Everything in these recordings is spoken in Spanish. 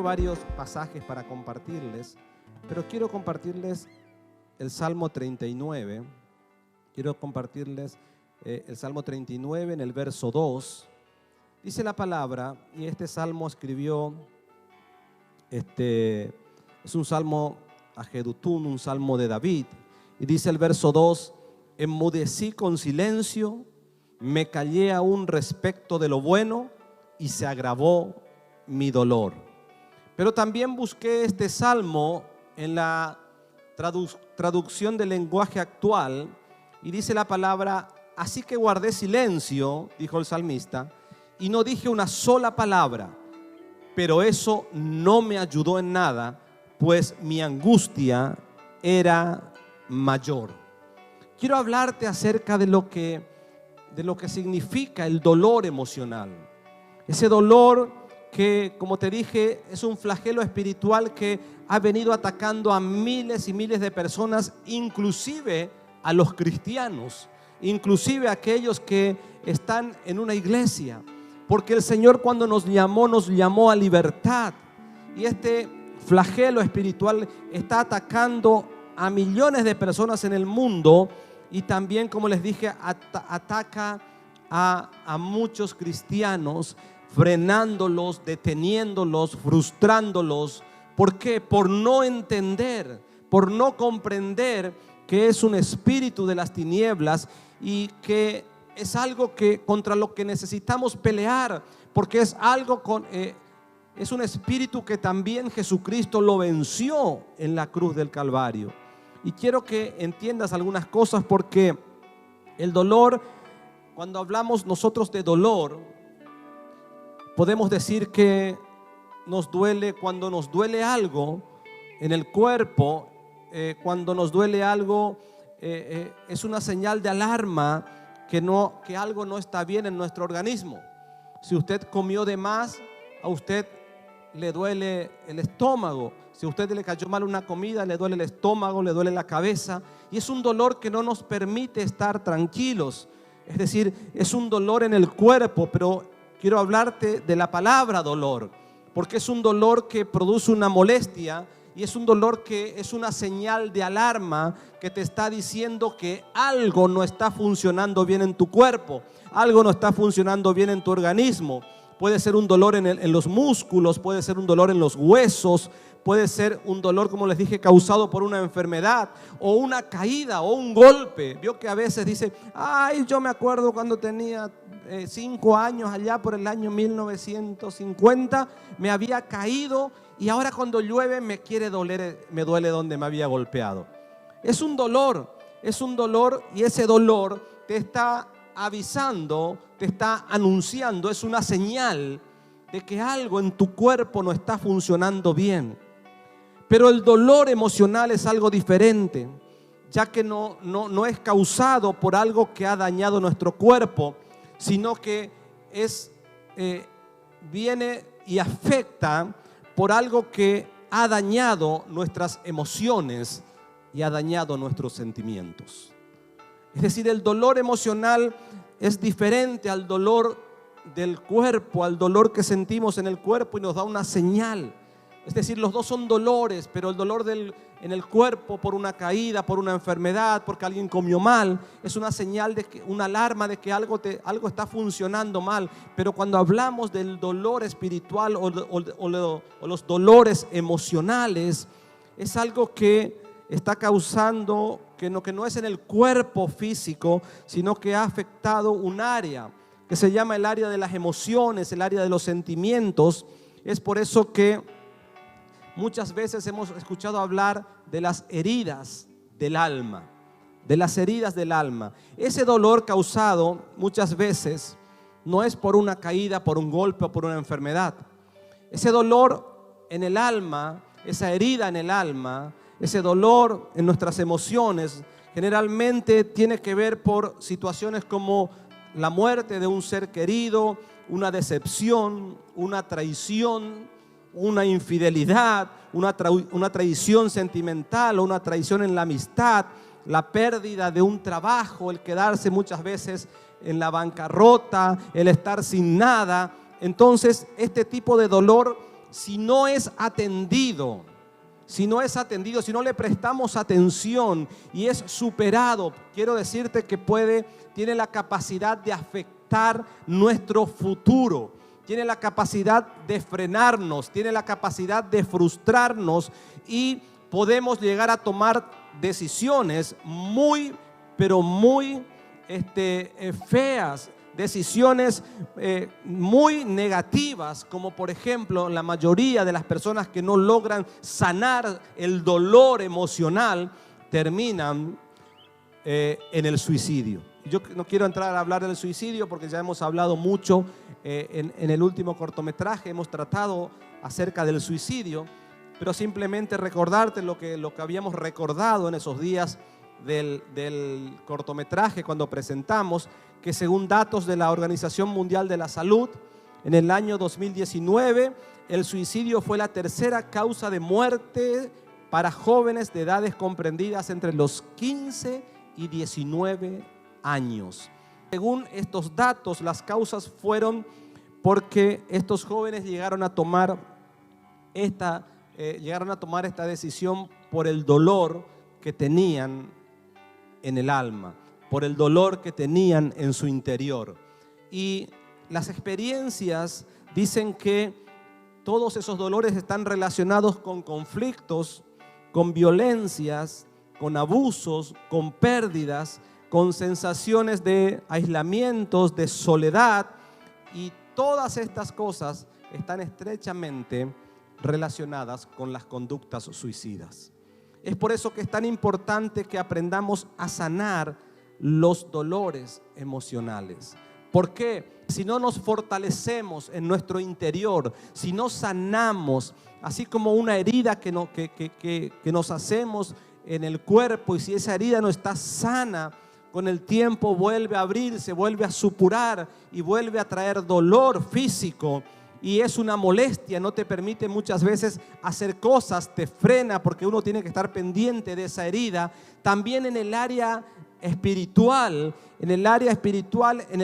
varios pasajes para compartirles, pero quiero compartirles el Salmo 39. Quiero compartirles el Salmo 39 en el verso 2. Dice la palabra, y este salmo escribió, es un salmo a Jedutún, un salmo de David. Y dice el verso 2, enmudecí con silencio, me callé aún respecto de lo bueno y se agravó mi dolor. Pero también busqué este salmo en la traducción del lenguaje actual y dice la palabra, así que guardé silencio, dijo el salmista, y no dije una sola palabra, pero eso no me ayudó en nada, pues mi angustia era mayor. Quiero hablarte acerca de lo que significa el dolor emocional. Ese dolor que, como te dije, es un flagelo espiritual que ha venido atacando a miles y miles de personas, inclusive a los cristianos, inclusive a aquellos que están en una iglesia. Porque el Señor cuando nos llamó a libertad. Y este flagelo espiritual está atacando a millones de personas en el mundo. Y también, como les dije, ataca a muchos cristianos, frenándolos, deteniéndolos, frustrándolos. ¿Por qué? Por no entender, por no comprender que es un espíritu de las tinieblas y que es algo contra lo que necesitamos pelear, porque es es un espíritu que también Jesucristo lo venció en la cruz del Calvario. Y quiero que entiendas algunas cosas, porque el dolor, cuando hablamos nosotros de dolor, podemos decir que nos duele cuando nos duele algo en el cuerpo, cuando nos duele algo, es una señal de alarma que algo no está bien en nuestro organismo. Si usted comió de más, a usted le duele el estómago. Si a usted le cayó mal una comida, le duele el estómago, le duele la cabeza. Y es un dolor que no nos permite estar tranquilos. Es decir, es un dolor en el cuerpo, pero quiero hablarte de la palabra dolor, porque es un dolor que produce una molestia y es un dolor que es una señal de alarma que te está diciendo que algo no está funcionando bien en tu cuerpo, algo no está funcionando bien en tu organismo. Puede ser un dolor en los músculos, puede ser un dolor en los huesos, puede ser un dolor, como les dije, causado por una enfermedad o una caída o un golpe. Vio que a veces dice, ay, yo me acuerdo cuando tenía 5 años, allá por el año 1950, me había caído y ahora cuando llueve me duele donde me había golpeado. Es un dolor y ese dolor te está avisando, te está anunciando, es una señal de que algo en tu cuerpo no está funcionando bien. Pero el dolor emocional es algo diferente, ya que no es causado por algo que ha dañado nuestro cuerpo, sino que viene y afecta por algo que ha dañado nuestras emociones y ha dañado nuestros sentimientos. Es decir, el dolor emocional es diferente al dolor del cuerpo, al dolor que sentimos en el cuerpo y nos da una señal. Es decir, los dos son dolores, pero el dolor en el cuerpo por una caída, por una enfermedad, porque alguien comió mal, es una señal, una alarma de que algo está funcionando mal. Pero cuando hablamos del dolor espiritual o los dolores emocionales, es algo que está causando, que no es en el cuerpo físico, sino que ha afectado un área que se llama el área de las emociones, el área de los sentimientos. Es por eso que muchas veces hemos escuchado hablar de las heridas del alma, de las heridas del alma. Ese dolor causado muchas veces no es por una caída, por un golpe o por una enfermedad. Ese dolor en el alma, esa herida en el alma, ese dolor en nuestras emociones, generalmente tiene que ver por situaciones como la muerte de un ser querido, una decepción, una traición, una infidelidad, una traición sentimental o una traición en la amistad, la pérdida de un trabajo, el quedarse muchas veces en la bancarrota, el estar sin nada. Entonces, este tipo de dolor si no es atendido, si no le prestamos atención y es superado, quiero decirte que tiene la capacidad de afectar nuestro futuro, tiene la capacidad de frenarnos, tiene la capacidad de frustrarnos y podemos llegar a tomar decisiones muy, pero muy feas, decisiones muy negativas, como por ejemplo la mayoría de las personas que no logran sanar el dolor emocional terminan en el suicidio. Yo no quiero entrar a hablar del suicidio porque ya hemos hablado mucho en el último cortometraje, hemos tratado acerca del suicidio, pero simplemente recordarte lo que habíamos recordado en esos días del cortometraje cuando presentamos, que según datos de la Organización Mundial de la Salud, en el año 2019 el suicidio fue la tercera causa de muerte para jóvenes de edades comprendidas entre los 15 y 19 años. Según estos datos, las causas fueron porque estos jóvenes llegaron a tomar esta decisión por el dolor que tenían en el alma, por el dolor que tenían en su interior. Y las experiencias dicen que todos esos dolores están relacionados con conflictos, con violencias, con abusos, con pérdidas, con sensaciones de aislamientos, de soledad, y todas estas cosas están estrechamente relacionadas con las conductas suicidas. Es por eso que es tan importante que aprendamos a sanar los dolores emocionales. ¿Por qué? Si no nos fortalecemos en nuestro interior, si no sanamos, así como una herida que nos hacemos en el cuerpo, y si esa herida no está sana, con el tiempo vuelve a abrirse, vuelve a supurar y vuelve a traer dolor físico. Y es una molestia, no te permite muchas veces hacer cosas, te frena porque uno tiene que estar pendiente de esa herida. También en el área espiritual, en el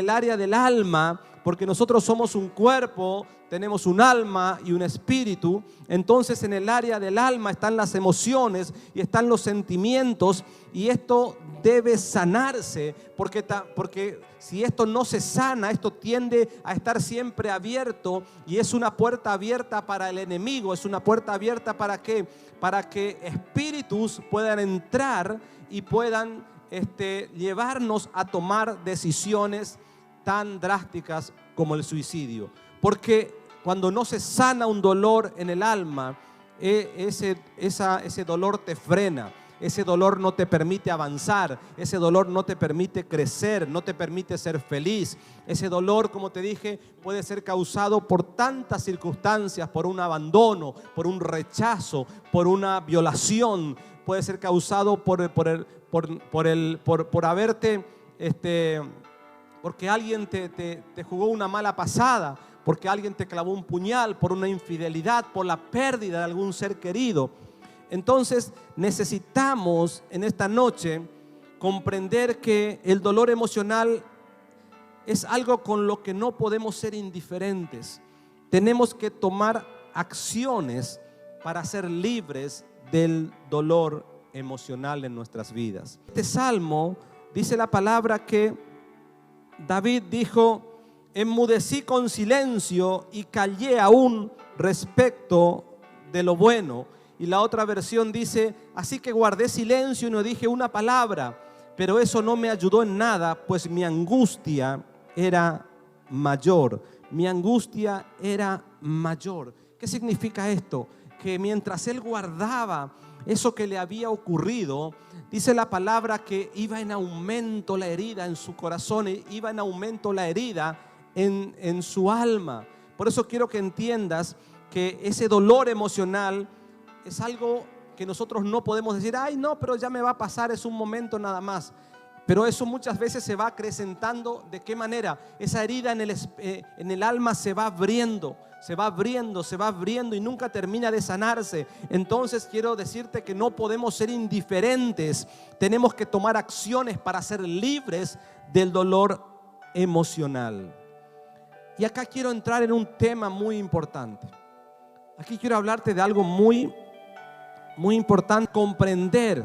área del alma, porque nosotros somos un cuerpo, tenemos un alma y un espíritu. Entonces en el área del alma están las emociones y están los sentimientos, y esto debe sanarse, porque si esto no se sana, esto tiende a estar siempre abierto, y es una puerta abierta para el enemigo, es una puerta abierta para que espíritus puedan entrar y puedan llevarnos a tomar decisiones tan drásticas como el suicidio. Porque cuando no se sana un dolor en el alma, ese dolor te frena, ese dolor no te permite avanzar, ese dolor no te permite crecer, no te permite ser feliz. Ese dolor, como te dije, puede ser causado por tantas circunstancias, por un abandono, por un rechazo, por una violación, puede ser causado porque alguien te jugó una mala pasada, porque alguien te clavó un puñal, por una infidelidad, por la pérdida de algún ser querido. Entonces necesitamos en esta noche comprender que el dolor emocional es algo con lo que no podemos ser indiferentes. Tenemos que tomar acciones para ser libres del dolor emocional en nuestras vidas. Este salmo dice la palabra que David dijo: enmudecí con silencio y callé aún respecto de lo bueno. Y la otra versión dice: así que guardé silencio y no dije una palabra, pero eso no me ayudó en nada, pues mi angustia era mayor. Mi angustia era mayor. ¿Qué significa esto? Que mientras él guardaba eso que le había ocurrido, dice la palabra que iba en aumento la herida en su corazón, iba en aumento la herida en su alma. Por eso quiero que entiendas que ese dolor emocional es algo que nosotros no podemos decir: ay, no, pero ya me va a pasar, es un momento nada más. Pero eso muchas veces se va acrecentando. ¿De qué manera? Esa herida en el alma se va abriendo, se va abriendo, se va abriendo y nunca termina de sanarse. Entonces quiero decirte que no podemos ser indiferentes. Tenemos que tomar acciones para ser libres del dolor emocional. Y acá quiero entrar en un tema muy importante. Aquí quiero hablarte de algo muy importante, comprender,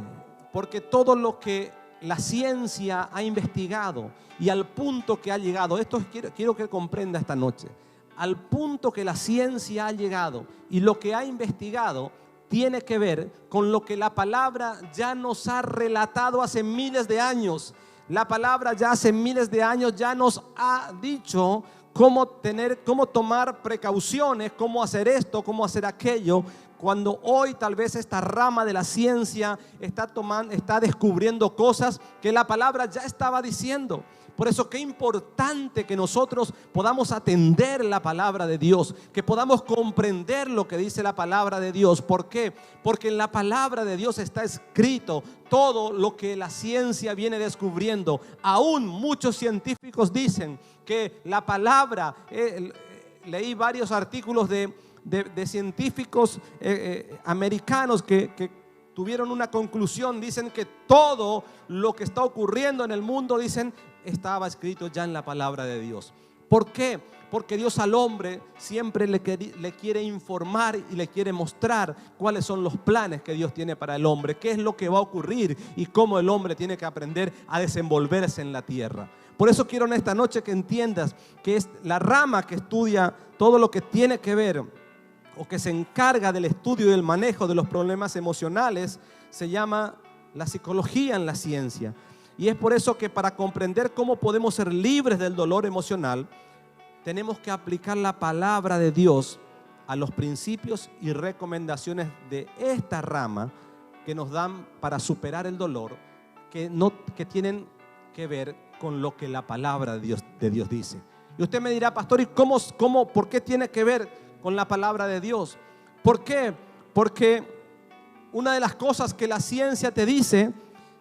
porque todo lo que la ciencia ha investigado y al punto que ha llegado, esto quiero que comprenda esta noche, al punto que la ciencia ha llegado y lo que ha investigado tiene que ver con lo que la palabra ya nos ha relatado hace miles de años. La palabra ya hace miles de años ya nos ha dicho cómo tomar precauciones, cómo hacer esto, cómo hacer aquello. Cuando hoy tal vez esta rama de la ciencia está descubriendo cosas que la palabra ya estaba diciendo. Por eso qué importante que nosotros podamos atender la palabra de Dios, que podamos comprender lo que dice la palabra de Dios. ¿Por qué? Porque en la palabra de Dios está escrito todo lo que la ciencia viene descubriendo. Aún muchos científicos dicen que la palabra, leí varios artículos de científicos americanos que tuvieron una conclusión. Dicen que todo lo que está ocurriendo en el mundo, dicen, estaba escrito ya en la palabra de Dios. ¿Por qué? Porque Dios al hombre siempre le quiere informar y le quiere mostrar cuáles son los planes que Dios tiene para el hombre, qué es lo que va a ocurrir y cómo el hombre tiene que aprender a desenvolverse en la tierra. Por eso quiero en esta noche que entiendas que es la rama que estudia todo lo que tiene que ver o que se encarga del estudio y del manejo de los problemas emocionales, se llama la psicología en la ciencia. Y es por eso que para comprender cómo podemos ser libres del dolor emocional, tenemos que aplicar la palabra de Dios a los principios y recomendaciones de esta rama que nos dan para superar el dolor, que tienen que ver con lo que la palabra de Dios dice. Y usted me dirá, pastor, ¿y por qué tiene que ver con la palabra de Dios? ¿Por qué? Porque una de las cosas que la ciencia te dice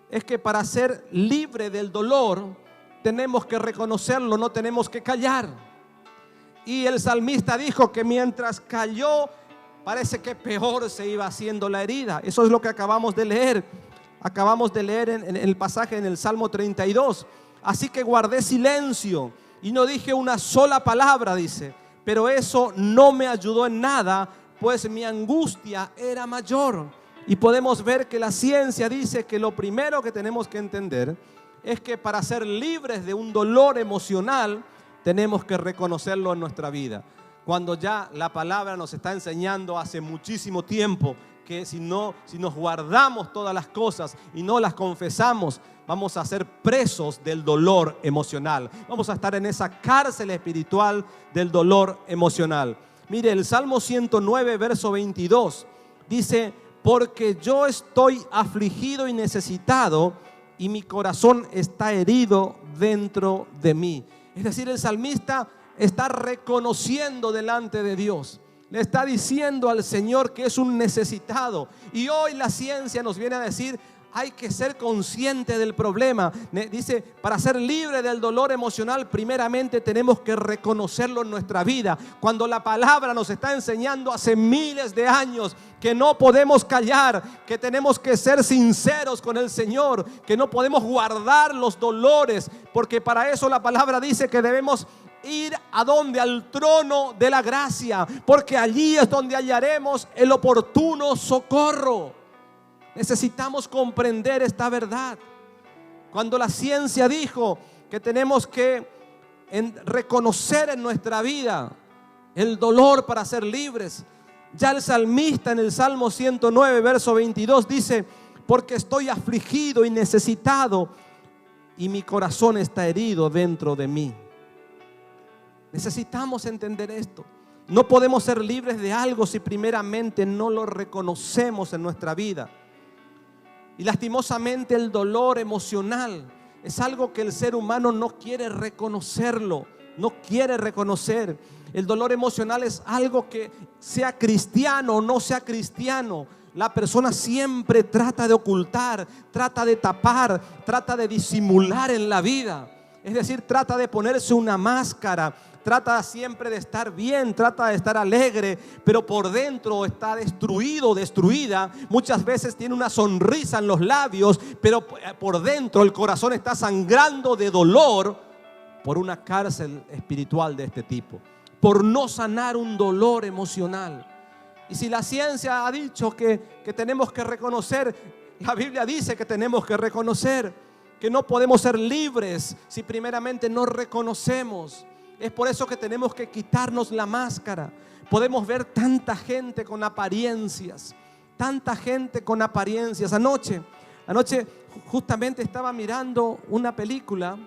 es que para ser libre del dolor tenemos que reconocerlo, no tenemos que callar. Y el salmista dijo que mientras calló, parece que peor se iba haciendo la herida. Eso es lo que acabamos de leer. Acabamos de leer en el pasaje en el Salmo 32. Así que guardé silencio y no dije una sola palabra, dice. Pero eso no me ayudó en nada, pues mi angustia era mayor. Y podemos ver que la ciencia dice que lo primero que tenemos que entender es que para ser libres de un dolor emocional tenemos que reconocerlo en nuestra vida. Cuando ya la palabra nos está enseñando hace muchísimo tiempo que si nos guardamos todas las cosas y no las confesamos, vamos a ser presos del dolor emocional. Vamos a estar en esa cárcel espiritual del dolor emocional. Mire, el Salmo 109, verso 22, dice: porque yo estoy afligido y necesitado, y mi corazón está herido dentro de mí. Es decir, el salmista está reconociendo delante de Dios. Le está diciendo al Señor que es un necesitado. Y hoy la ciencia nos viene a decir: hay que ser consciente del problema. Dice, para ser libre del dolor emocional, primeramente tenemos que reconocerlo en nuestra vida. Cuando la palabra nos está enseñando hace miles de años que no podemos callar, que tenemos que ser sinceros con el Señor, que no podemos guardar los dolores, porque para eso la palabra dice que debemos ir a donde, al trono de la gracia, porque allí es donde hallaremos el oportuno socorro. Necesitamos comprender esta verdad. Cuando la ciencia dijo que tenemos que reconocer en nuestra vida el dolor para ser libres, ya el salmista en el Salmo 109, verso 22 dice: porque estoy afligido y necesitado, y mi corazón está herido dentro de mí. Necesitamos entender esto. No podemos ser libres de algo si primeramente no lo reconocemos en nuestra vida. Y lastimosamente el dolor emocional es algo que el ser humano no quiere reconocerlo, no quiere reconocer. El dolor emocional es algo que, sea cristiano o no sea cristiano, la persona siempre trata de ocultar, trata de tapar, trata de disimular en la vida. Es decir, trata de ponerse una máscara, trata siempre de estar bien, trata de estar alegre, pero por dentro está destruido, destruida. Muchas veces tiene una sonrisa en los labios, pero por dentro el corazón está sangrando de dolor por una cárcel espiritual de este tipo, por no sanar un dolor emocional. Y si la ciencia ha dicho que tenemos que reconocer, la Biblia dice que tenemos que reconocer que no podemos ser libres si primeramente no reconocemos. Es por eso que tenemos que quitarnos la máscara. Podemos ver tanta gente con apariencias, tanta gente con apariencias. Anoche justamente estaba mirando una película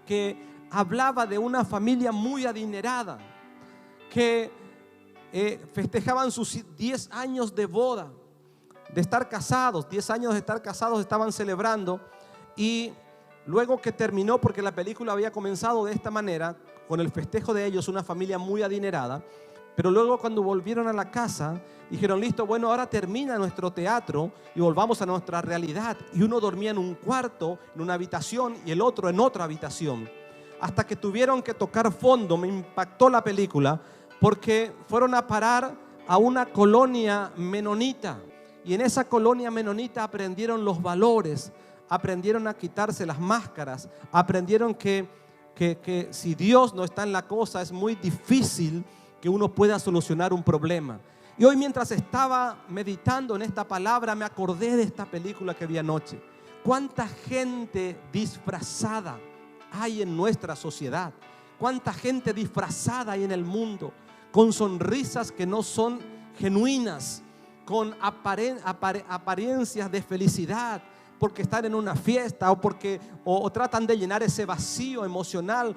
que hablaba de una familia muy adinerada que festejaban sus 10 años de boda, de estar casados. 10 años de estar casados estaban celebrando. Y luego que terminó, porque la película había comenzado de esta manera, con el festejo de ellos, una familia muy adinerada, pero luego cuando volvieron a la casa dijeron: listo, bueno, ahora termina nuestro teatro y volvamos a nuestra realidad. Y uno dormía en un cuarto, en una habitación, y el otro en otra habitación, hasta que tuvieron que tocar fondo. Me impactó la película porque fueron a parar a una colonia menonita, y en esa colonia menonita aprendieron los valores, aprendieron a quitarse las máscaras, aprendieron que si Dios no está en la cosa, es muy difícil que uno pueda solucionar un problema. Y hoy, mientras estaba meditando en esta palabra, me acordé de esta película que vi anoche. ¿Cuánta gente disfrazada hay en nuestra sociedad? ¿Cuánta gente disfrazada hay en el mundo? Con sonrisas que no son genuinas, con apariencias de felicidad, porque están en una fiesta o tratan de llenar ese vacío emocional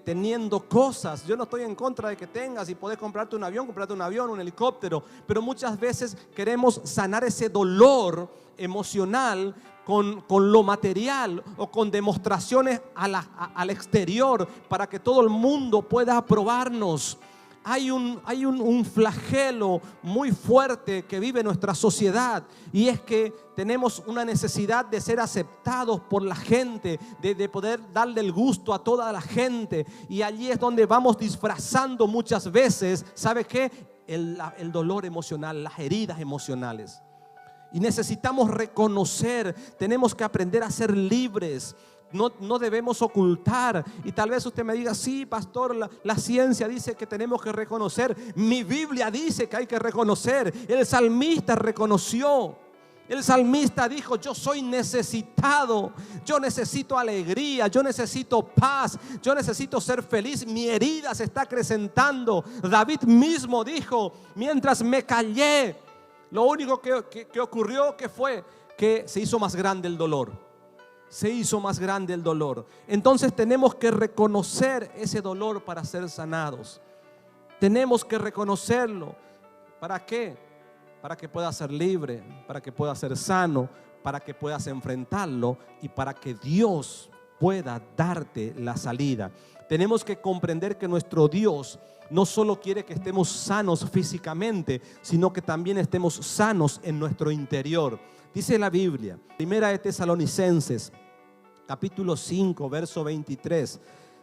teniendo cosas. Yo no estoy en contra de que tengas y podés comprarte un avión, un helicóptero, pero muchas veces queremos sanar ese dolor emocional con lo material o con demostraciones al exterior para que todo el mundo pueda aprobarnos. Hay un flagelo muy fuerte que vive nuestra sociedad, y es que tenemos una necesidad de ser aceptados por la gente, de poder darle el gusto a toda la gente, y allí es donde vamos disfrazando muchas veces, ¿sabe qué? El dolor emocional, las heridas emocionales. Y necesitamos reconocer, tenemos que aprender a ser libres. No debemos ocultar. Y tal vez usted me diga: sí, pastor, la ciencia dice que tenemos que reconocer. Mi Biblia dice que hay que reconocer. El salmista reconoció. El salmista dijo: yo soy necesitado, yo necesito alegría, yo necesito paz, yo necesito ser feliz, mi herida se está acrecentando. David mismo dijo: mientras me callé, lo único que ocurrió, que fue que se hizo más grande el dolor. Se hizo más grande el dolor. Entonces tenemos que reconocer ese dolor para ser sanados. Tenemos que reconocerlo. ¿Para qué? Para que puedas ser libre, para que puedas ser sano, para que puedas enfrentarlo y para que Dios pueda darte la salida. Tenemos que comprender que nuestro Dios no solo quiere que estemos sanos físicamente, sino que también estemos sanos en nuestro interior. Dice la Biblia, Primera de Tesalonicenses, capítulo 5, verso 23,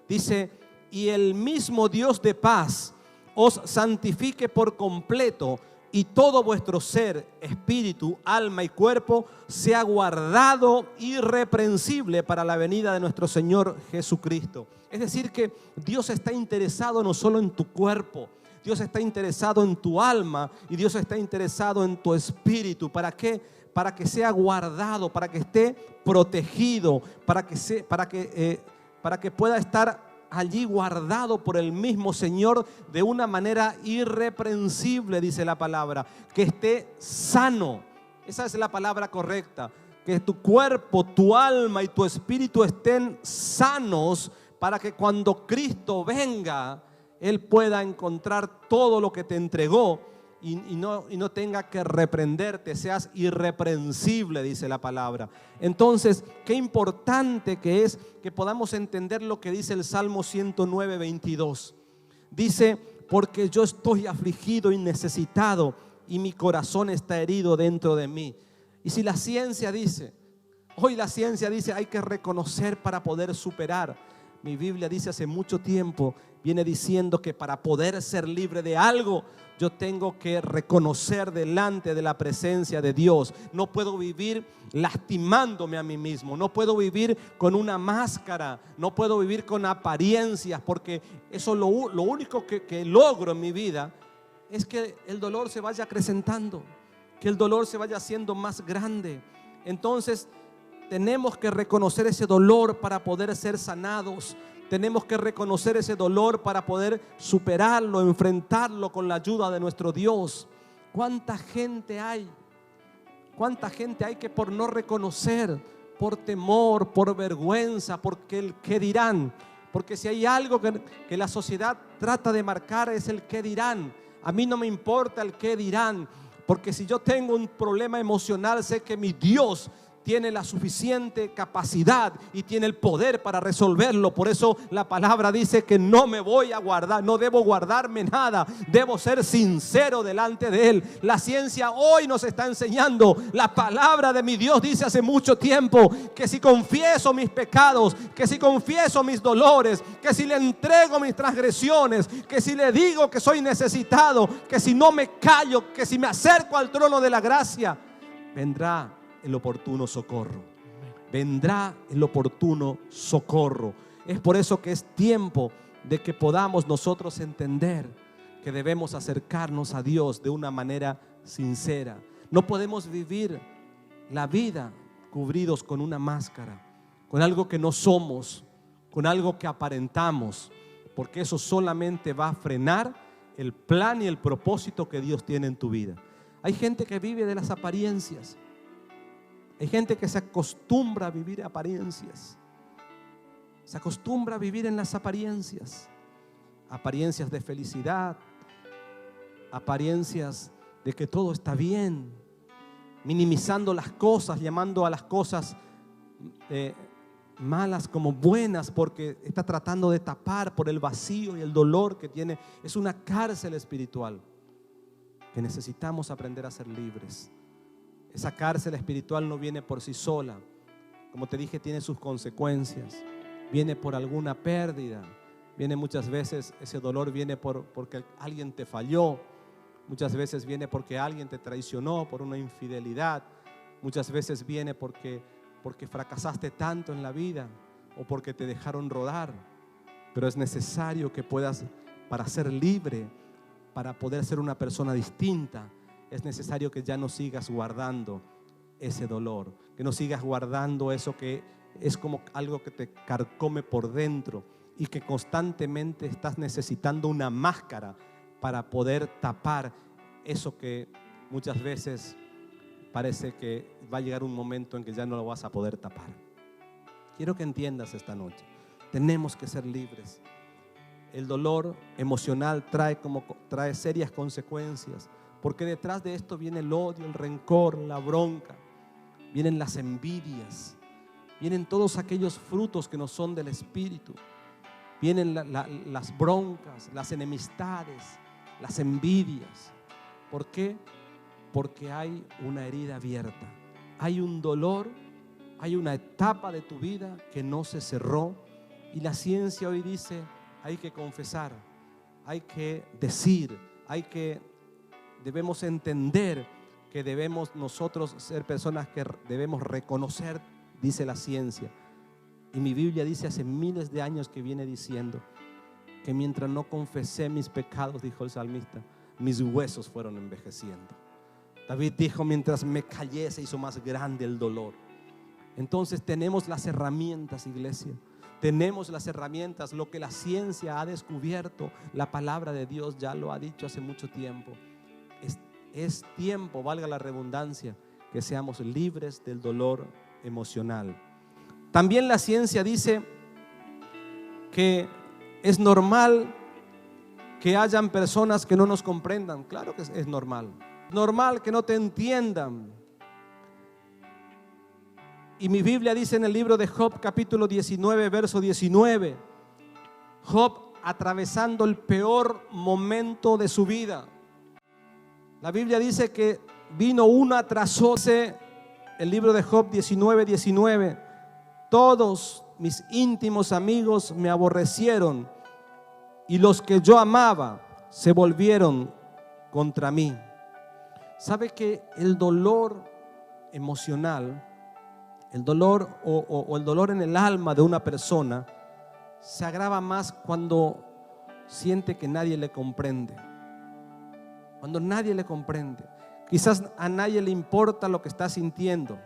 dice: y el mismo Dios de paz os santifique por completo, y todo vuestro ser, espíritu, alma y cuerpo sea guardado irreprensible para la venida de nuestro Señor Jesucristo. Es decir, que Dios está interesado no solo en tu cuerpo, Dios está interesado en tu alma, y Dios está interesado en tu espíritu. ¿Para qué? Para que sea guardado, para que esté protegido, para que pueda estar allí guardado por el mismo Señor de una manera irreprensible, dice la palabra. Que esté sano, esa es la palabra correcta. Que tu cuerpo, tu alma y tu espíritu estén sanos, para que cuando Cristo venga, Él pueda encontrar todo lo que te entregó y no tenga que reprenderte, seas irreprensible, dice la palabra. Entonces, qué importante que es que podamos entender lo que dice el Salmo 109, 22. Dice: porque yo estoy afligido y necesitado, y mi corazón está herido dentro de mí. Y si la ciencia dice, hoy la ciencia dice, hay que reconocer para poder superar. Mi Biblia dice hace mucho tiempo, viene diciendo que para poder ser libre de algo, yo tengo que reconocer delante de la presencia de Dios. No puedo vivir lastimándome a mí mismo, no puedo vivir con una máscara, no puedo vivir con apariencias, porque eso lo único que logro en mi vida es que el dolor se vaya acrecentando, que el dolor se vaya haciendo más grande. Entonces tenemos que reconocer ese dolor para poder ser sanados. Tenemos que reconocer ese dolor para poder superarlo, enfrentarlo con la ayuda de nuestro Dios. ¿Cuánta gente hay? ¿Cuánta gente hay que por no reconocer, por temor, por vergüenza, porque el qué dirán? Porque si hay algo que la sociedad trata de marcar es el qué dirán. A mí no me importa el qué dirán, porque si yo tengo un problema emocional, sé que mi Dios tiene la suficiente capacidad y tiene el poder para resolverlo. Por eso la palabra dice que no me voy a guardar, no debo guardarme nada, debo ser sincero delante de Él. La ciencia hoy nos está enseñando, la palabra de mi Dios dice hace mucho tiempo que si confieso mis pecados, que si confieso mis dolores, que si le entrego mis transgresiones, que si le digo que soy necesitado, que si no me callo, que si me acerco al trono de la gracia, vendrá el oportuno socorro. Vendrá el oportuno socorro. Es por eso que es tiempo de que podamos nosotros entender que debemos acercarnos a Dios de una manera sincera. No podemos vivir la vida cubridos con una máscara, con algo que no somos, con algo que aparentamos, porque eso solamente va a frenar el plan y el propósito que Dios tiene en tu vida. Hay gente que vive de las apariencias. Hay gente que se acostumbra a vivir apariencias. Se acostumbra a vivir en las apariencias. Apariencias de felicidad, apariencias de que todo está bien, minimizando las cosas, llamando a las cosas malas como buenas, porque está tratando de tapar por el vacío y el dolor que tiene. Es una cárcel espiritual que necesitamos aprender a ser libres. Esa cárcel espiritual no viene por sí sola. Como te dije, tiene sus consecuencias. Viene por alguna pérdida. Viene muchas veces, ese dolor viene porque alguien te falló. Muchas veces viene porque alguien te traicionó por una infidelidad. Muchas veces viene porque fracasaste tanto en la vida o porque te dejaron rodar. Pero es necesario que puedas, para ser libre, para poder ser una persona distinta, es necesario que ya no sigas guardando ese dolor, que no sigas guardando eso que es como algo que te carcome por dentro y que constantemente estás necesitando una máscara para poder tapar eso que muchas veces parece que va a llegar un momento en que ya no lo vas a poder tapar. Quiero que entiendas esta noche, tenemos que ser libres. El dolor emocional trae serias consecuencias, porque detrás de esto viene el odio, el rencor, la bronca, vienen las envidias, vienen todos aquellos frutos que no son del Espíritu, vienen las broncas, las enemistades, las envidias. ¿Por qué? Porque hay una herida abierta, hay un dolor, hay una etapa de tu vida que no se cerró, y la ciencia hoy dice: hay que confesar, hay que decir, debemos entender que debemos nosotros ser personas que debemos reconocer, dice la ciencia. Y mi Biblia dice hace miles de años que viene diciendo que mientras no confesé mis pecados, dijo el salmista, mis huesos fueron envejeciendo. David dijo: mientras me callé se hizo más grande el dolor. Entonces tenemos las herramientas, iglesia. Tenemos las herramientas, lo que la ciencia ha descubierto, la palabra de Dios ya lo ha dicho hace mucho tiempo. Es tiempo, valga la redundancia, que seamos libres del dolor emocional. También la ciencia dice que es normal que hayan personas que no nos comprendan. Claro que es normal. Normal que no te entiendan. Y mi Biblia dice en el libro de Job, capítulo 19, verso 19, Job atravesando el peor momento de su vida. La Biblia dice que vino una tras otra. El libro de Job 19, 19. Todos mis íntimos amigos me aborrecieron y los que yo amaba se volvieron contra mí. ¿Sabe que el dolor emocional, el dolor o el dolor en el alma de una persona se agrava más cuando siente que nadie le comprende? Cuando nadie le comprende. Quizás a nadie le importa lo que está sintiendo.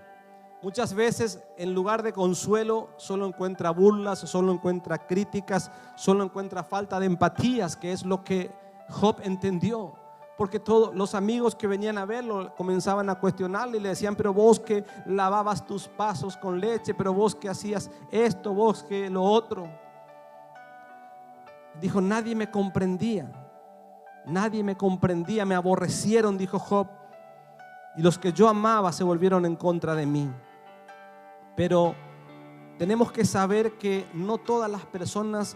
Muchas veces en lugar de consuelo solo encuentra burlas, solo encuentra críticas, solo encuentra falta de empatías, que es lo que Job entendió. Porque todos los amigos que venían a verlo comenzaban a cuestionarle y le decían: pero vos que lavabas tus pasos con leche, pero vos que hacías esto, vos que lo otro. Dijo: nadie me comprendía, me aborrecieron, dijo Job, y los que yo amaba se volvieron en contra de mí. Pero tenemos que saber que no todas las personas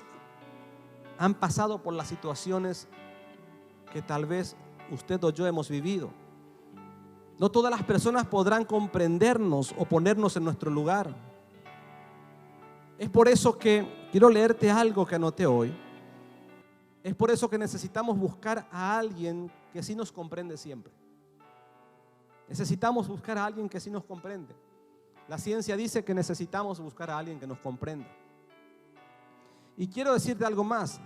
han pasado por las situaciones que tal vez usted o yo hemos vivido. No todas las personas podrán comprendernos o ponernos en nuestro lugar. Es por eso que quiero leerte algo que anoté hoy. Es por eso que necesitamos buscar a alguien que sí nos comprende siempre. Necesitamos buscar a alguien que sí nos comprende. La ciencia dice que necesitamos buscar a alguien que nos comprenda. Y quiero decirte algo más.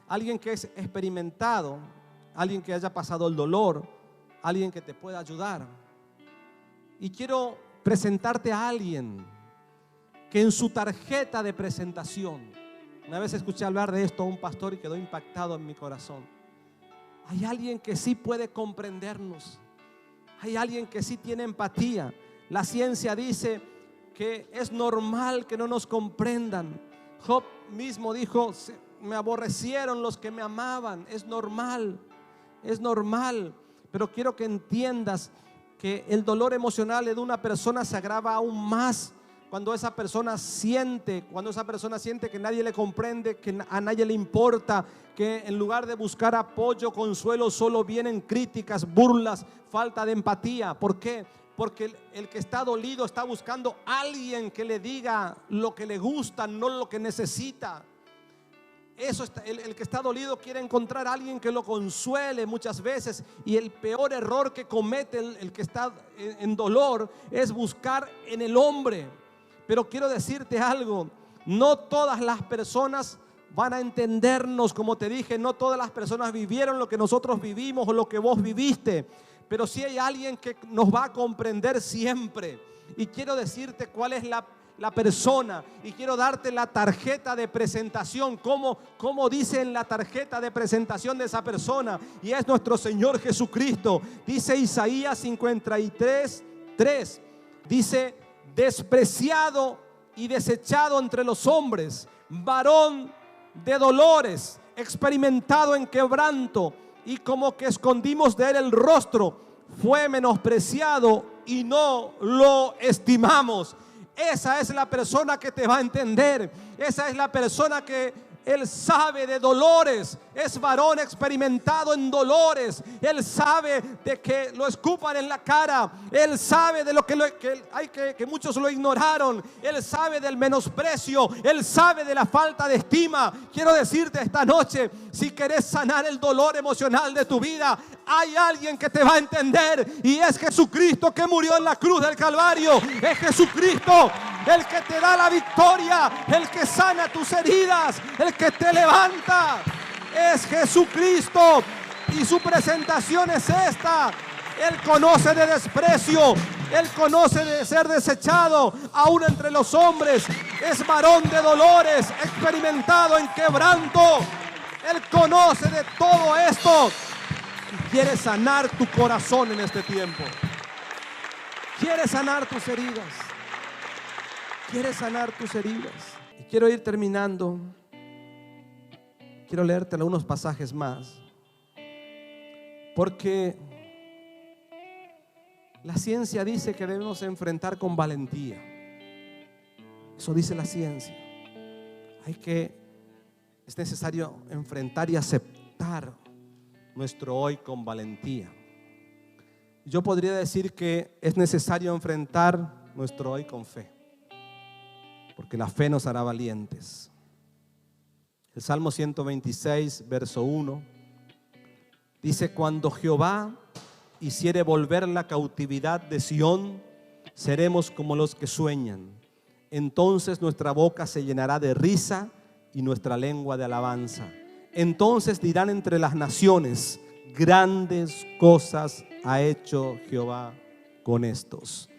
Alguien que es experimentado, alguien que haya pasado el dolor, alguien que te pueda ayudar. Y quiero presentarte a alguien que en su tarjeta de presentación, una vez escuché hablar de esto a un pastor y quedó impactado en mi corazón. Hay alguien que sí puede comprendernos. Hay alguien que sí tiene empatía. La ciencia dice que es normal que no nos comprendan. Job mismo dijo: me aborrecieron los que me amaban. Es normal, pero quiero que entiendas que el dolor emocional de una persona se agrava aún más cuando esa persona siente que nadie le comprende, que a nadie le importa, que en lugar de buscar apoyo, consuelo, solo vienen críticas, burlas, falta de empatía. ¿Por qué? Porque el que está dolido está buscando a alguien que le diga lo que le gusta, no lo que necesita. El que está dolido quiere encontrar a alguien que lo consuele muchas veces, y el peor error que comete el que está en dolor es buscar en el hombre. Pero quiero decirte algo: no todas las personas van a entendernos. Como te dije, no todas las personas vivieron lo que nosotros vivimos o lo que vos viviste, pero sí hay alguien que nos va a comprender siempre. Y quiero decirte cuál es la persona, y quiero darte la tarjeta de presentación, como dice en la tarjeta de presentación de esa persona, y es nuestro Señor Jesucristo. Dice Isaías 53:3, dice: despreciado y desechado entre los hombres, varón de dolores, experimentado en quebranto, y como que escondimos de él el rostro, fue menospreciado y no lo estimamos. Esa es la persona que te va a entender. Esa es la persona que él sabe de dolores. Es varón experimentado en dolores. Él sabe de que lo escupan en la cara. Él sabe de lo que muchos lo ignoraron. Él sabe del menosprecio. Él sabe de la falta de estima. Quiero decirte esta noche, si querés sanar el dolor emocional de tu vida, hay alguien que te va a entender, y es Jesucristo, que murió en la cruz del Calvario. Es Jesucristo el que te da la victoria, el que sana tus heridas, el que te levanta. Es Jesucristo, y su presentación es esta: Él conoce de desprecio, Él conoce de ser desechado aún entre los hombres. Es varón de dolores, experimentado en quebranto. Él conoce de todo esto y quiere sanar tu corazón en este tiempo. Quiere sanar tus heridas. Quiere sanar tus heridas. Y quiero ir terminando. Quiero leerte algunos pasajes más, porque la ciencia dice que debemos enfrentar con valentía. Eso dice la ciencia. Es necesario enfrentar y aceptar nuestro hoy con valentía. Yo podría decir que es necesario enfrentar nuestro hoy con fe, porque la fe nos hará valientes. El Salmo 126, verso 1, dice: cuando Jehová hiciere volver la cautividad de Sión, seremos como los que sueñan. Entonces nuestra boca se llenará de risa y nuestra lengua de alabanza. Entonces dirán entre las naciones: grandes cosas ha hecho Jehová con estos.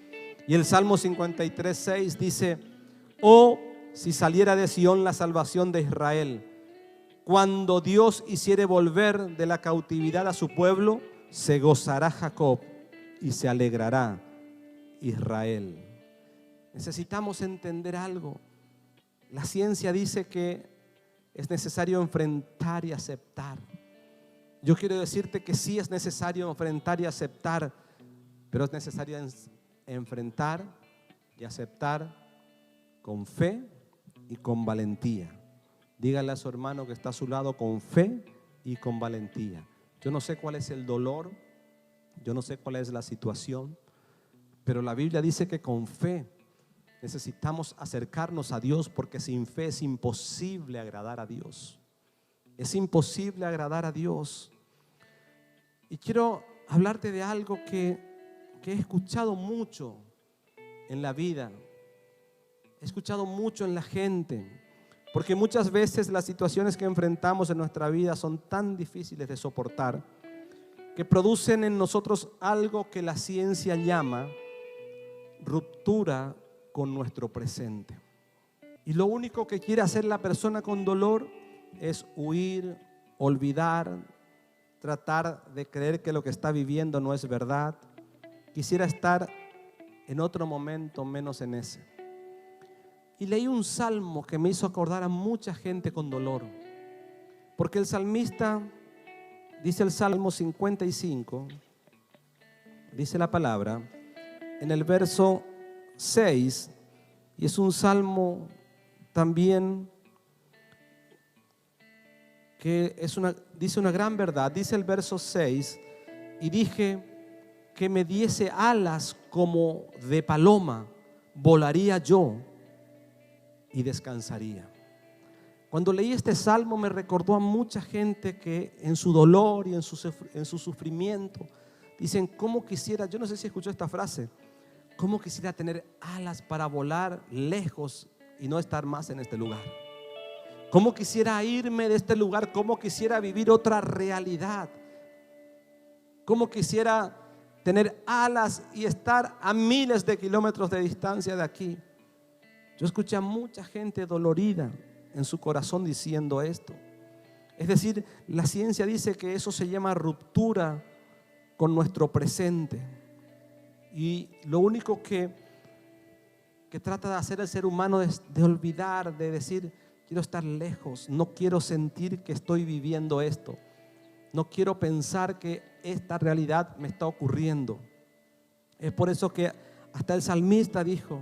Y el Salmo 53:6 dice: oh, si saliera de Sión la salvación de Israel, cuando Dios hiciere volver de la cautividad a su pueblo, se gozará Jacob y se alegrará Israel. Necesitamos entender algo. La ciencia dice que es necesario enfrentar y aceptar. Yo quiero decirte que sí es necesario enfrentar y aceptar, pero es necesario enfrentar y aceptar con fe y con valentía. Dígale a su hermano que está a su lado: con fe y con valentía. Yo no sé cuál es el dolor, yo no sé cuál es la situación, pero la Biblia dice que con fe necesitamos acercarnos a Dios, porque sin fe es imposible agradar a Dios. Es imposible agradar a Dios. Y quiero hablarte de algo que he escuchado mucho en la vida. He escuchado mucho en la gente, porque muchas veces las situaciones que enfrentamos en nuestra vida son tan difíciles de soportar que producen en nosotros algo que la ciencia llama ruptura con nuestro presente. Y lo único que quiere hacer la persona con dolor es huir, olvidar, tratar de creer que lo que está viviendo no es verdad. Quisiera estar en otro momento menos en ese. Y leí un salmo que me hizo acordar a mucha gente con dolor, porque el salmista dice, el Salmo 55, dice la palabra en el verso 6, y es un salmo también que dice una gran verdad. Dice el verso 6: y dije que me diese alas como de paloma, volaría yo y descansaría. Cuando leí este salmo me recordó a mucha gente que en su dolor y en su sufrimiento dicen: ¿cómo quisiera? Yo no sé si escuchó esta frase: ¿cómo quisiera tener alas para volar lejos y no estar más en este lugar? ¿Cómo quisiera irme de este lugar? ¿Cómo quisiera vivir otra realidad? ¿Cómo quisiera tener alas y estar a miles de kilómetros de distancia de aquí? Yo escuché a mucha gente dolorida en su corazón diciendo esto. Es decir, la ciencia dice que eso se llama ruptura con nuestro presente. Y lo único que trata de hacer el ser humano es de olvidar, de decir: quiero estar lejos, no quiero sentir que estoy viviendo esto, no quiero pensar que esta realidad me está ocurriendo. Es por eso que hasta el salmista dijo: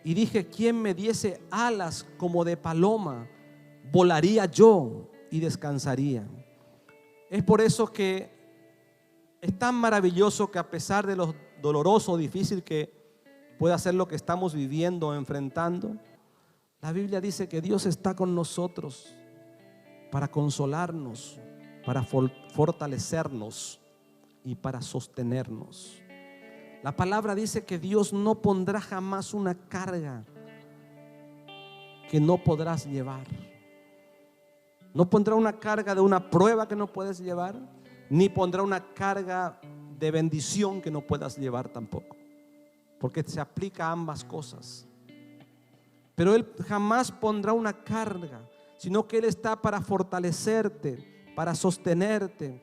y dije, ¿quién me diese alas como de paloma? Volaría yo y descansaría. Es por eso que es tan maravilloso que, a pesar de lo doloroso o difícil que pueda ser lo que estamos viviendo o enfrentando, la Biblia dice que Dios está con nosotros para consolarnos, para fortalecernos y para sostenernos. La palabra dice que Dios no pondrá jamás una carga que no podrás llevar. No pondrá una carga de una prueba que no puedes llevar, ni pondrá una carga de bendición que no puedas llevar tampoco, porque se aplica a ambas cosas. Pero Él jamás pondrá una carga, sino que Él está para fortalecerte, para sostenerte.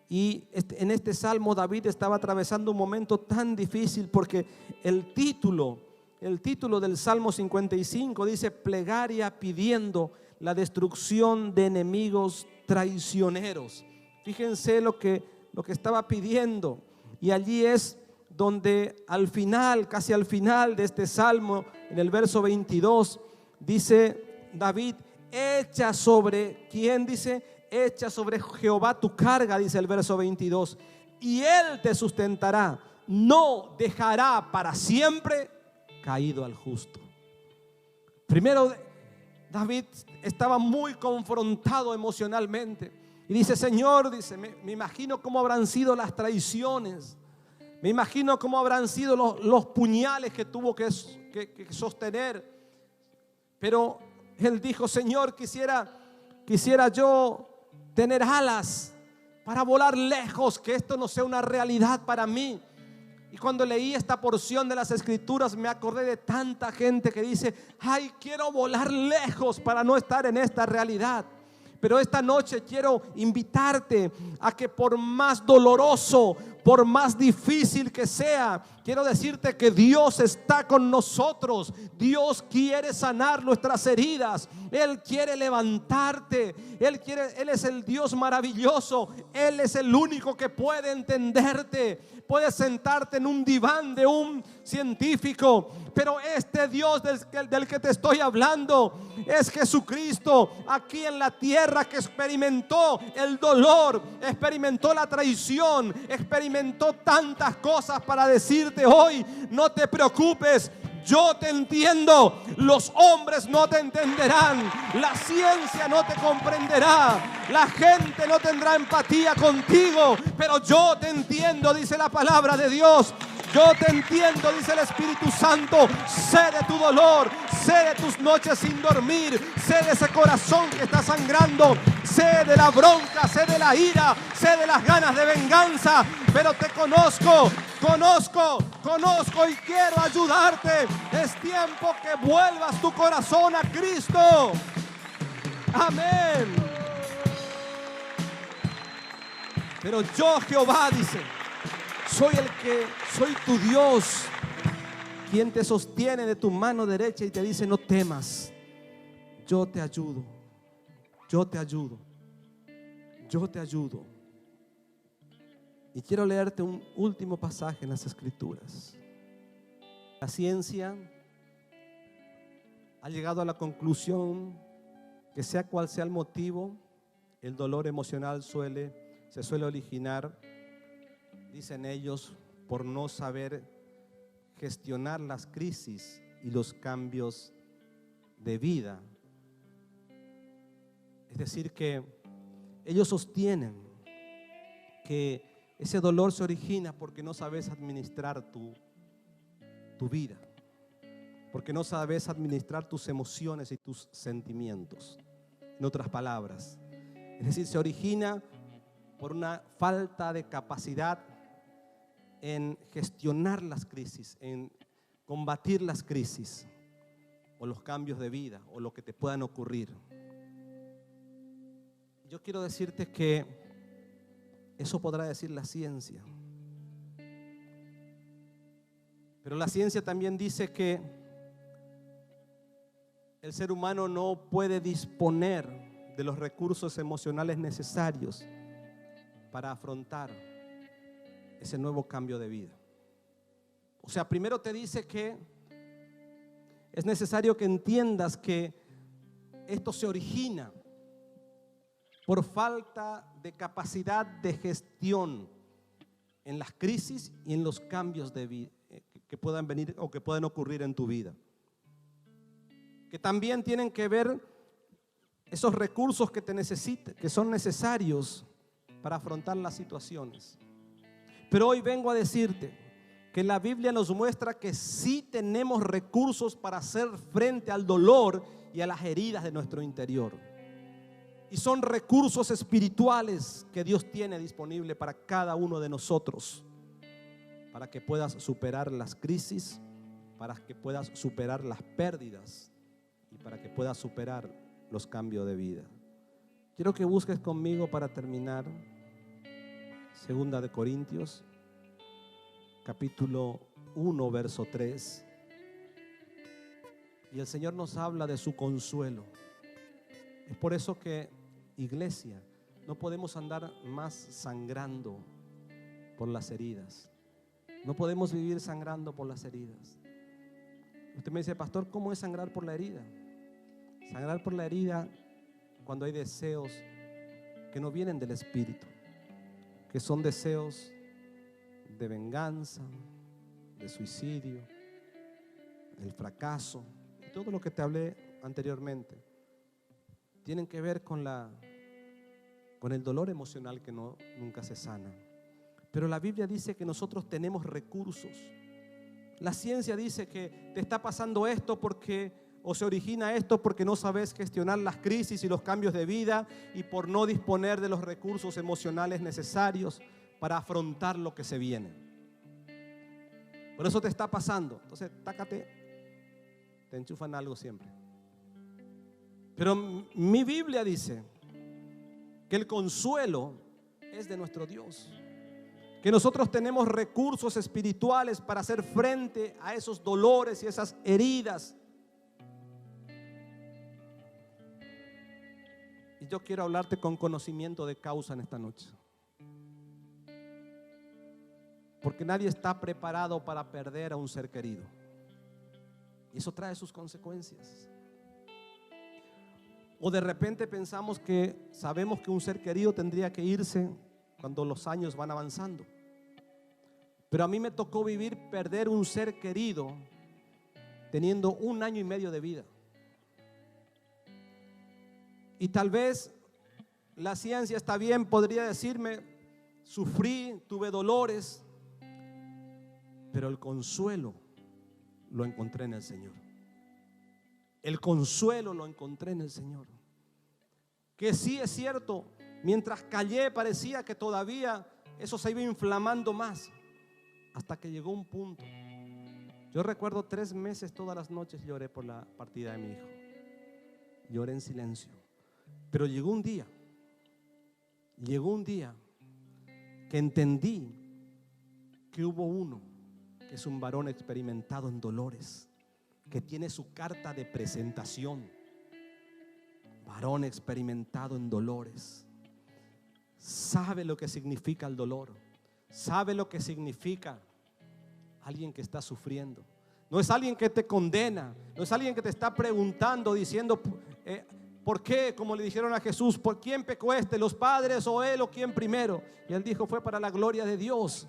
Y en este salmo David estaba atravesando un momento tan difícil, porque el título del Salmo 55 dice: plegaria pidiendo la destrucción de enemigos traicioneros. Fíjense lo que estaba pidiendo. Y allí es donde al final, casi al final de este salmo, en el verso 22, dice David: echa sobre, ¿quién dice? Echa sobre Jehová tu carga, dice el verso 22, y Él te sustentará, no dejará para siempre caído al justo. Primero, David estaba muy confrontado emocionalmente y dice: Señor, dice, me imagino cómo habrán sido las traiciones, me imagino cómo habrán sido los puñales que tuvo que sostener. Pero él dijo: Señor, quisiera yo tener alas para volar lejos, que esto no sea una realidad para mí. Y cuando leí esta porción de las Escrituras me acordé de tanta gente que dice: ay, quiero volar lejos para no estar en esta realidad. Pero esta noche quiero invitarte a que, por más doloroso, por más difícil que sea, quiero decirte que Dios está con nosotros. Dios quiere sanar nuestras heridas. Él quiere levantarte. Él es el Dios maravilloso. Él es el único que puede entenderte. Puedes sentarte en un diván de un científico, pero este Dios del que te estoy hablando es Jesucristo aquí en la tierra, que experimentó el dolor, experimentó la traición, experimentó tantas cosas para decirte hoy: no te preocupes, yo te entiendo. Los hombres no te entenderán, la ciencia no te comprenderá, la gente no tendrá empatía contigo, pero yo te entiendo, dice la palabra de Dios. Yo te entiendo, dice el Espíritu Santo. Sé de tu dolor, sé de tus noches sin dormir, sé de ese corazón que está sangrando, sé de la bronca, sé de la ira, sé de las ganas de venganza, pero te conozco y quiero ayudarte. Es tiempo que vuelvas tu corazón a Cristo. Amén. Pero yo, Jehová, dice, soy tu Dios, quien te sostiene de tu mano derecha y te dice: no temas, yo te ayudo, yo te ayudo, yo te ayudo. Y quiero leerte un último pasaje en las Escrituras. La ciencia ha llegado a la conclusión que, sea cual sea el motivo, el dolor emocional se suele originar, dicen ellos, por no saber gestionar las crisis y los cambios de vida. Es decir, que ellos sostienen que ese dolor se origina porque no sabes administrar tu vida, porque no sabes administrar tus emociones y tus sentimientos. En otras palabras, es decir, se origina por una falta de capacidad en gestionar las crisis, en combatir las crisis o los cambios de vida o lo que te puedan ocurrir. Yo quiero decirte que eso podrá decir la ciencia, pero la ciencia también dice que el ser humano no puede disponer de los recursos emocionales necesarios para afrontar ese nuevo cambio de vida. O sea, primero te dice que es necesario que entiendas que esto se origina por falta de capacidad de gestión en las crisis y en los cambios de vida que puedan venir o que puedan ocurrir en tu vida. Que también tienen que ver esos recursos que son necesarios para afrontar las situaciones. Pero hoy vengo a decirte que la Biblia nos muestra que sí tenemos recursos para hacer frente al dolor y a las heridas de nuestro interior. Y son recursos espirituales que Dios tiene disponible para cada uno de nosotros, para que puedas superar las crisis, para que puedas superar las pérdidas y para que puedas superar los cambios de vida. Quiero que busques conmigo, para terminar, 2 de Corintios capítulo 1 verso 3. Y el Señor nos habla de su consuelo. Es por eso que, iglesia, no podemos andar más sangrando por las heridas. No podemos vivir sangrando por las heridas. Usted me dice: pastor, ¿cómo es sangrar por la herida? Sangrar por la herida cuando hay deseos que no vienen del Espíritu, que son deseos de venganza, de suicidio, del fracaso, y todo lo que te hablé anteriormente, tienen que ver con el dolor emocional que nunca se sana. Pero la Biblia dice que nosotros tenemos recursos. La ciencia dice que te está pasando esto porque o se origina esto porque no sabes gestionar las crisis y los cambios de vida y por no disponer de los recursos emocionales necesarios para afrontar lo que se viene. Por eso te está pasando. Entonces, tácate, te enchufan algo siempre. Pero mi Biblia dice que el consuelo es de nuestro Dios, que nosotros tenemos recursos espirituales para hacer frente a esos dolores y esas heridas. Y yo quiero hablarte con conocimiento de causa en esta noche, porque nadie está preparado para perder a un ser querido, y eso trae sus consecuencias. O de repente pensamos que sabemos que un ser querido tendría que irse cuando los años van avanzando. Pero a mí me tocó perder un ser querido teniendo 1 año y medio de vida. Y tal vez la ciencia está bien, podría decirme, sufrí, tuve dolores, pero el consuelo lo encontré en el Señor. El consuelo lo encontré en el Señor. Que sí es cierto, mientras callé parecía que todavía eso se iba inflamando más, hasta que llegó un punto. Yo recuerdo 3 meses todas las noches lloré por la partida de mi hijo. Lloré en silencio. Pero llegó un día que entendí que hubo uno que es un varón experimentado en dolores, que tiene su carta de presentación. Varón experimentado en dolores. Sabe lo que significa el dolor. Sabe lo que significa alguien que está sufriendo. No es alguien que te condena. No es alguien que te está preguntando, diciendo ¿por qué? Como le dijeron a Jesús, ¿por quién pecó los padres o él o quién primero? Y él dijo, fue para la gloria de Dios.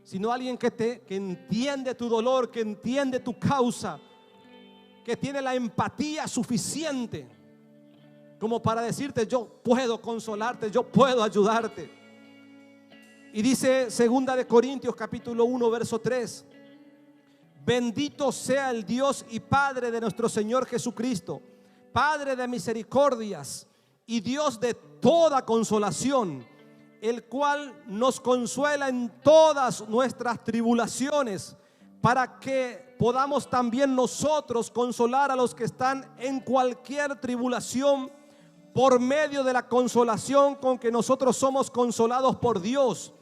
Sino alguien que entiende tu dolor, que entiende tu causa, que tiene la empatía suficiente como para decirte, yo puedo consolarte, yo puedo ayudarte. Y dice 2 de Corintios capítulo 1 verso 3: bendito sea el Dios y Padre de nuestro Señor Jesucristo, Padre de misericordias y Dios de toda consolación, el cual nos consuela en todas nuestras tribulaciones, para que podamos también nosotros consolar a los que están en cualquier tribulación por medio de la consolación con que nosotros somos consolados por Dios.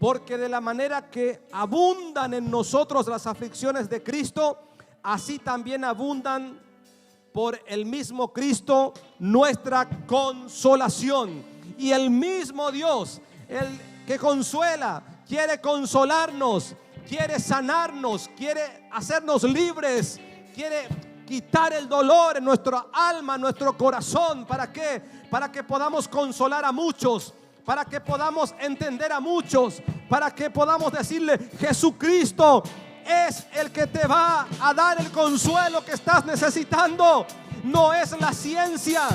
Porque de la manera que abundan en nosotros las aflicciones de Cristo, así también abundan por el mismo Cristo nuestra consolación. Y el mismo Dios, el que consuela, quiere consolarnos, quiere sanarnos, quiere hacernos libres, quiere quitar el dolor en nuestra alma, en nuestro corazón. ¿Para qué? Para que podamos consolar a muchos, para que podamos entender a muchos, para que podamos decirle, Jesucristo es el que te va a dar el consuelo que estás necesitando. No es la ciencia,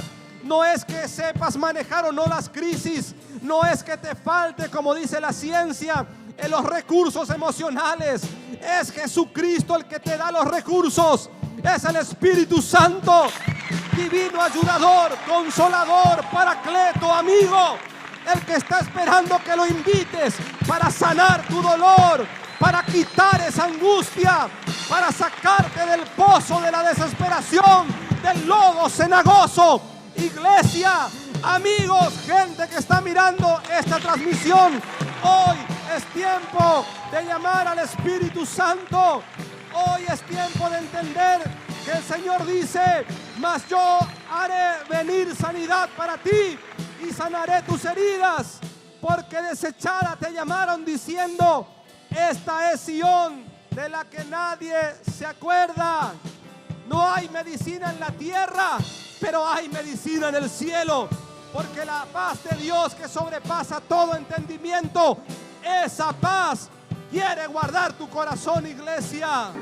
no es que sepas manejar o no las crisis, no es que te falte, como dice la ciencia, en los recursos emocionales. Es Jesucristo el que te da los recursos. Es el Espíritu Santo, divino ayudador, consolador, paracleto, amigo, el que está esperando que lo invites para sanar tu dolor, para quitar esa angustia, para sacarte del pozo de la desesperación, del lodo cenagoso. Iglesia, amigos, gente que está mirando esta transmisión, hoy es tiempo de llamar al Espíritu Santo. Hoy es tiempo de entender que el Señor dice, mas yo haré venir sanidad para ti y sanaré tus heridas, porque desechada te llamaron diciendo, esta es Sión, de la que nadie se acuerda. No hay medicina en la tierra, pero hay medicina en el cielo, porque la paz de Dios que sobrepasa todo entendimiento, esa paz quiere guardar tu corazón, iglesia.